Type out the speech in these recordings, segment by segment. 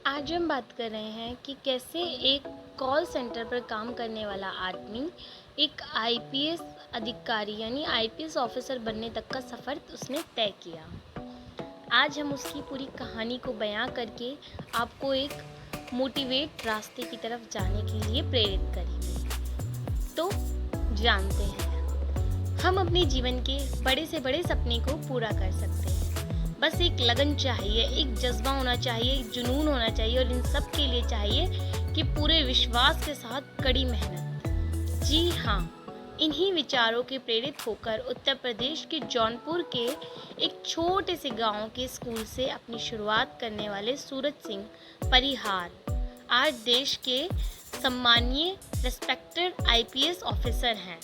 आज हम बात कर रहे हैं कि कैसे एक कॉल सेंटर पर काम करने वाला आदमी एक आईपीएस अधिकारी यानी आईपीएस ऑफिसर बनने तक का सफ़र उसने तय किया। आज हम उसकी पूरी कहानी को बयां करके आपको एक मोटिवेट रास्ते की तरफ जाने के लिए प्रेरित करेंगे। तो जानते हैं, हम अपने जीवन के बड़े से बड़े सपने को पूरा कर सकते हैं। बस एक लगन चाहिए, एक जज्बा होना चाहिए, एक जुनून होना चाहिए और इन सब के लिए चाहिए कि पूरे विश्वास के साथ कड़ी मेहनत। जी हाँ, इन्हीं विचारों के प्रेरित होकर उत्तर प्रदेश के जौनपुर के एक छोटे से गांव के स्कूल से अपनी शुरुआत करने वाले सूरज सिंह परिहार आज देश के सम्मानीय रेस्पेक्टेड आईपीएस ऑफिसर हैं।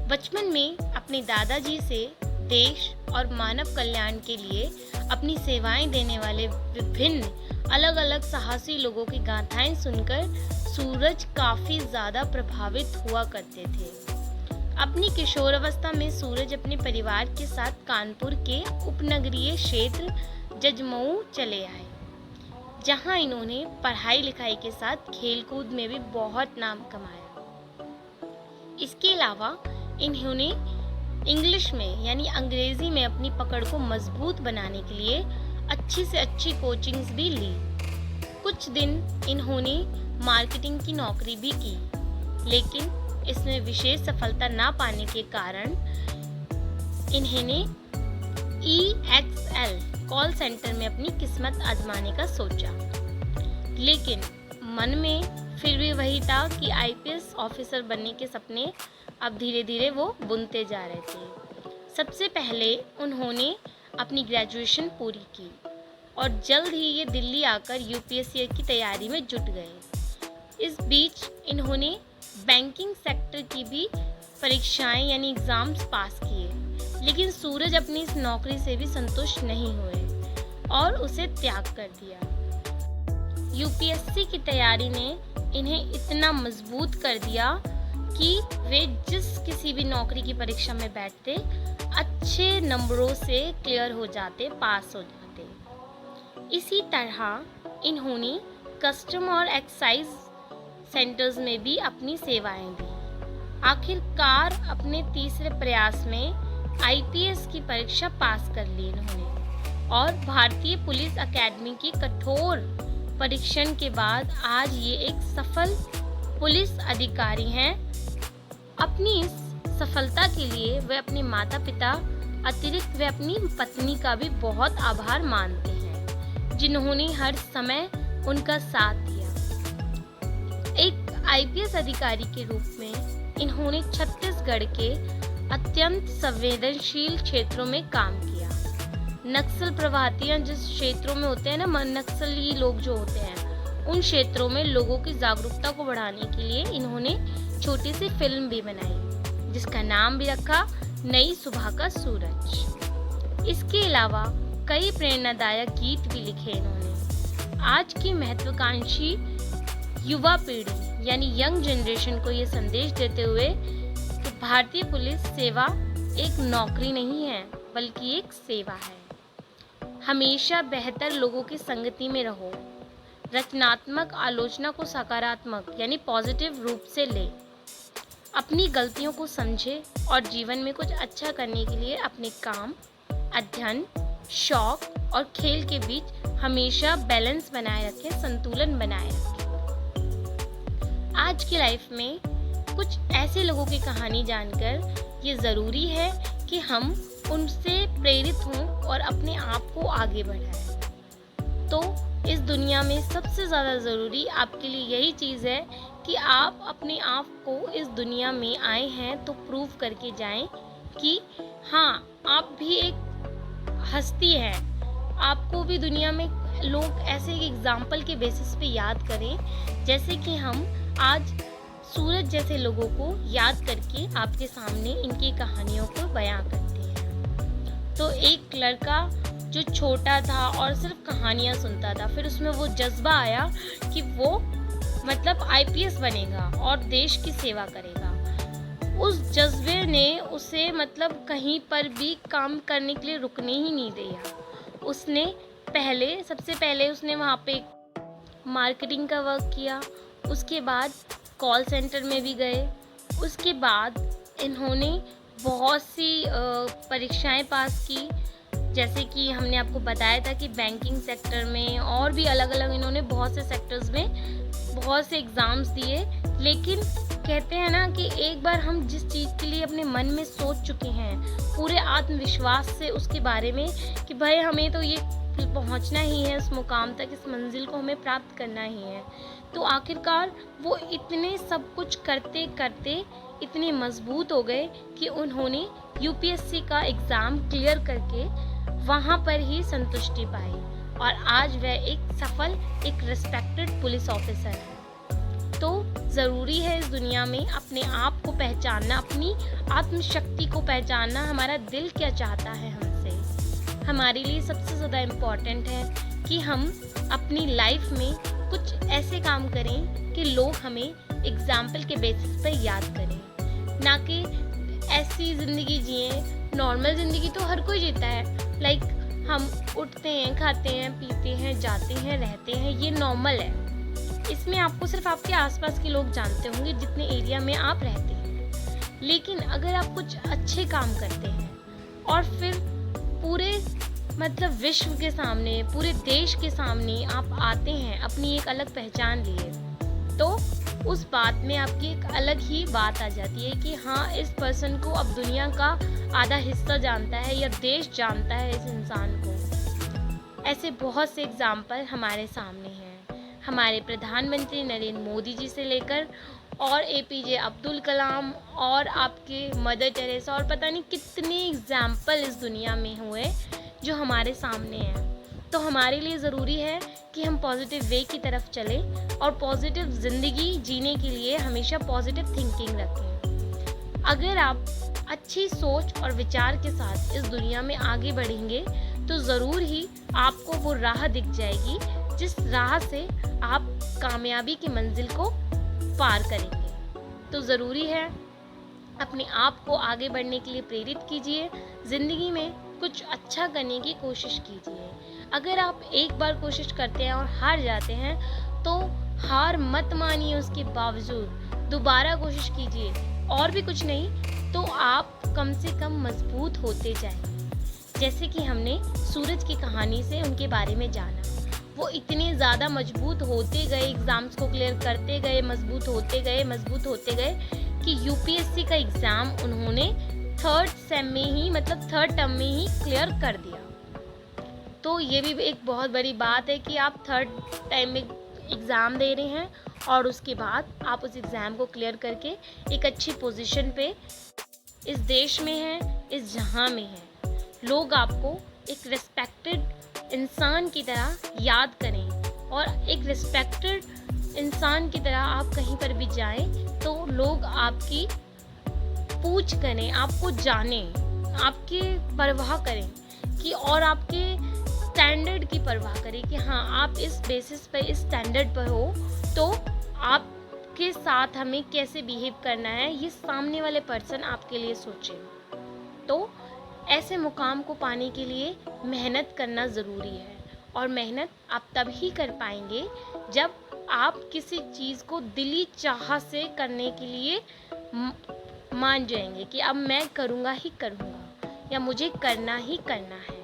बचपन में अपने दादाजी से देश और मानव कल्याण के लिए अपनी सेवाएं देने वाले विभिन्न अलग-अलग साहसी लोगों की गाथाएं सुनकर सूरज काफी ज्यादा प्रभावित हुआ करते थे। अपनी किशोरावस्था में सूरज अपने परिवार के साथ कानपुर के उपनगरीय क्षेत्र जजमऊ चले आए, जहां इन्होंने पढ़ाई लिखाई के साथ खेलकूद में भी बहुत नाम कमाया। इसके अलावा इन्होंने इंग्लिश में यानी अंग्रेजी में अपनी पकड़ को मजबूत बनाने के लिए अच्छी से अच्छी कोचिंग्स भी ली। कुछ दिन इन्होंने मार्केटिंग की नौकरी भी की, लेकिन इसमें विशेष सफलता ना पाने के कारण इन्होंने EXL कॉल सेंटर में अपनी किस्मत आजमाने का सोचा, लेकिन मन में फिर भी वही था कि आईपीएस ऑफिसर बनने के सपने अब धीरे धीरे वो बुनते जा रहे थे। सबसे पहले उन्होंने अपनी ग्रेजुएशन पूरी की और जल्द ही ये दिल्ली आकर यूपीएससी की तैयारी में जुट गए। इस बीच इन्होंने बैंकिंग सेक्टर की भी परीक्षाएं यानी एग्ज़ाम्स पास किए, लेकिन सूरज अपनी इस नौकरी से भी संतुष्ट नहीं हुए और उसे त्याग कर दिया। यूपीएससी की तैयारी ने इन्हें इतना मजबूत कर दिया कि वे जिस किसी भी नौकरी की परीक्षा में बैठते अच्छे नंबरों से क्लियर हो जाते, पास हो जाते। इसी तरह इन्होंने कस्टम और एक्साइज सेंटर्स में भी अपनी सेवाएं दी। आखिरकार अपने तीसरे प्रयास में आईपीएस की परीक्षा पास कर ली इन्होंने और भारतीय पुलिस अकेडमी की कठोर परीक्षण के बाद आज ये एक सफल पुलिस अधिकारी हैं। अपनी इस सफलता के लिए वे अपने माता पिता अतिरिक्त वे अपनी पत्नी का भी बहुत आभार मानते हैं, जिन्होंने हर समय उनका साथ दिया। एक आईपीएस अधिकारी के रूप में इन्होंने छत्तीसगढ़ के अत्यंत संवेदनशील क्षेत्रों में काम किया। नक्सल प्रभातियां जिस क्षेत्रों में होते हैं ना, नक्सली लोग जो होते हैं, उन क्षेत्रों में लोगों की जागरूकता को बढ़ाने के लिए इन्होंने छोटी सी फिल्म भी बनाई, जिसका नाम भी रखा नई सुबह का सूरज। इसके अलावा कई प्रेरणादायक गीत भी लिखे इन्होंने। आज की महत्वाकांक्षी युवा पीढ़ी यानी यंग जनरेशन को ये संदेश देते हुए कि भारतीय पुलिस सेवा एक नौकरी नहीं है, बल्कि एक सेवा है। हमेशा बेहतर लोगों की संगति में रहो, रचनात्मक आलोचना को सकारात्मक यानी पॉजिटिव रूप से ले, अपनी गलतियों को समझे और जीवन में कुछ अच्छा करने के लिए अपने काम, अध्ययन, शौक और खेल के बीच हमेशा बैलेंस बनाए रखें, संतुलन बनाए रखें। आज की लाइफ में कुछ ऐसे लोगों की कहानी जानकर ये ज़रूरी है कि हम उनसे प्रेरित हों और अपने आप को आगे बढ़ाएं। तो इस दुनिया में सबसे ज़्यादा ज़रूरी आपके लिए यही चीज़ है कि आप अपने आप को इस दुनिया में आए हैं तो प्रूव करके जाएं कि हाँ, आप भी एक हस्ती हैं। आपको भी दुनिया में लोग ऐसे एग्जाम्पल के बेसिस पे याद करें, जैसे कि हम आज सूरज जैसे लोगों को याद करके आपके सामने इनकी कहानियों को बयां करते हैं। तो एक लड़का जो छोटा था और सिर्फ कहानियाँ सुनता था, फिर उसमें वो जज्बा आया कि वो मतलब आईपीएस बनेगा और देश की सेवा करेगा। उस जज्बे ने उसे मतलब कहीं पर भी काम करने के लिए रुकने ही नहीं दिया। उसने सबसे पहले उसने वहाँ पे मार्केटिंग का वर्क किया, उसके बाद कॉल सेंटर में भी गए, उसके बाद इन्होंने बहुत सी परीक्षाएं पास की, जैसे कि हमने आपको बताया था कि बैंकिंग सेक्टर में और भी अलग अलग इन्होंने बहुत से सेक्टर्स में बहुत से एग्ज़ाम्स दिए। लेकिन कहते हैं ना कि एक बार हम जिस चीज़ के लिए अपने मन में सोच चुके हैं पूरे आत्मविश्वास से उसके बारे में कि भाई हमें तो ये पहुंचना ही है उस मुकाम तक, इस मंजिल को हमें प्राप्त करना ही है, तो आखिरकार वो इतने सब कुछ करते करते इतने मजबूत हो गए कि उन्होंने यूपीएससी का एग्ज़ाम क्लियर करके वहाँ पर ही संतुष्टि पाई और आज वह एक सफल, एक रिस्पेक्टेड पुलिस ऑफिसर है। तो ज़रूरी है इस दुनिया में अपने आप को पहचानना, अपनी आत्मशक्ति को पहचानना, हमारा दिल क्या चाहता है हमसे। हमारे लिए सबसे ज़्यादा इम्पॉर्टेंट है कि हम अपनी लाइफ में कुछ ऐसे काम करें कि लोग हमें एग्जाम्पल के बेसिस पर याद करें, ना कि ऐसी ज़िंदगी जिए। नॉर्मल ज़िंदगी तो हर कोई जीता है, लाइक हम उठते हैं, खाते हैं, पीते हैं, जाते हैं, रहते हैं, ये नॉर्मल है। इसमें आपको सिर्फ आपके आसपास के लोग जानते होंगे जितने एरिया में आप रहते हैं। लेकिन अगर आप कुछ अच्छे काम करते हैं और फिर पूरे विश्व के सामने, पूरे देश के सामने आप आते हैं अपनी एक अलग पहचान लिए, तो उस बात में आपकी एक अलग ही बात आ जाती है कि हाँ, इस पर्सन को अब दुनिया का आधा हिस्सा जानता है या देश जानता है इस इंसान को। ऐसे बहुत से एग्जाम्पल हमारे सामने हैं, हमारे प्रधानमंत्री नरेंद्र मोदी जी से लेकर और एपीजे अब्दुल कलाम और आपके मदर टेरेसा और पता नहीं कितने एग्जाम्पल इस दुनिया में हुए जो हमारे सामने हैं। तो हमारे लिए ज़रूरी है कि हम पॉजिटिव वे की तरफ चलें और पॉजिटिव ज़िंदगी जीने के लिए हमेशा पॉजिटिव थिंकिंग रखें। अगर आप अच्छी सोच और विचार के साथ इस दुनिया में आगे बढ़ेंगे तो ज़रूर ही आपको वो राह दिख जाएगी जिस राह से आप कामयाबी की मंजिल को पार करेंगे। तो ज़रूरी है अपने आप को आगे बढ़ने के लिए प्रेरित कीजिए, ज़िंदगी में कुछ अच्छा करने की कोशिश कीजिए। अगर आप एक बार कोशिश करते हैं और हार जाते हैं तो हार मत मानिए, उसके बावजूद दोबारा कोशिश कीजिए, और भी कुछ नहीं तो आप कम से कम मजबूत होते जाएं। जैसे कि हमने सूरज की कहानी से उनके बारे में जाना, वो इतने ज़्यादा मजबूट होते गए, एग्ज़ाम्स को क्लियर करते गए, मजबूत होते गए कि यूपीएससी का एग्ज़ाम उन्होंने थर्ड टर्म में ही क्लियर कर दिया। तो ये भी एक बहुत बड़ी बात है कि आप थर्ड टाइम में एग्ज़ाम दे रहे हैं और उसके बाद आप उस एग्ज़ाम को क्लियर करके एक अच्छी पोजीशन पे इस देश में हैं, इस जहां में हैं। लोग आपको एक रिस्पेक्टेड इंसान की तरह याद करें और एक रिस्पेक्टेड इंसान की तरह आप कहीं पर भी जाएं तो लोग आपकी पूछ करें, आपको जानें, आपकी परवाह करें कि और आपके स्टैंडर्ड की परवाह करें कि हाँ, आप इस बेसिस पर, इस स्टैंडर्ड पर हो तो आपके साथ हमें कैसे बिहेव करना है, ये सामने वाले पर्सन आपके लिए सोचे। तो ऐसे मुकाम को पाने के लिए मेहनत करना ज़रूरी है और मेहनत आप तब ही कर पाएंगे जब आप किसी चीज़ को दिली चाह से करने के लिए मान जाएंगे कि अब मैं करूँगा ही करूँगा या मुझे करना ही करना है।